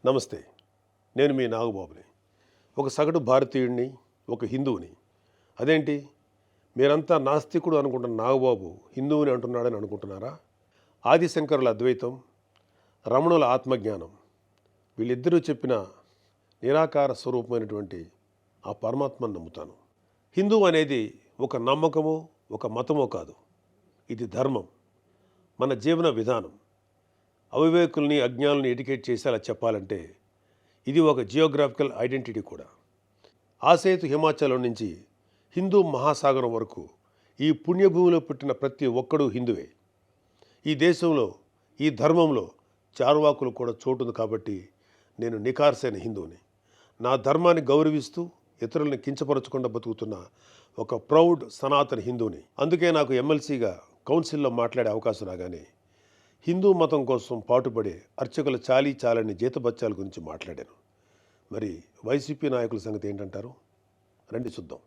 నమస్తే. నేను మీ నాగబాబుని. ఒక సగటు భారతీయుడిని, ఒక హిందువుని. అదేంటి మీరంతా నాస్తికుడు అనుకుంటున్న నాగబాబు హిందువుని అంటున్నాడని అనుకుంటున్నారా? ఆదిశంకరుల అద్వైతం, రమణుల ఆత్మజ్ఞానం వీళ్ళిద్దరూ చెప్పిన నిరాకార స్వరూపమైనటువంటి ఆ పరమాత్మను నమ్ముతాను. హిందువు అనేది ఒక నమ్మకమో ఒక మతమో కాదు. ఇది ధర్మం, మన జీవన విధానం. అవివేకుల్ని అజ్ఞానుల్ని ఎడ్యుకేట్ చేసేలా చెప్పాలంటే ఇది ఒక జియోగ్రాఫికల్ ఐడెంటిటీ కూడా. ఆసేతు హిమాచలం నుంచి హిందూ మహాసాగరం వరకు ఈ పుణ్యభూమిలో పుట్టిన ప్రతి ఒక్కడూ హిందువే. ఈ దేశంలో ఈ ధర్మంలో చార్వాకులు కూడా చోటుంది కాబట్టి నేను నికార్సైన హిందువుని. నా ధర్మాన్ని గౌరవిస్తూ ఇతరుల్ని కించపరచకుండా బతుకుతున్న ఒక ప్రౌడ్ సనాతన హిందువుని. అందుకే నాకు ఎమ్మెల్సీగా కౌన్సిల్లో మాట్లాడే అవకాశం రాగానే హిందూ మతం కోసం పాటుపడే అర్చకుల చాలీ చాలని జీతబత్యాల గురించి మాట్లాడాను. మరి వైసీపీ నాయకుల సంగతి ఏంటంటారు? రండి చూద్దాం.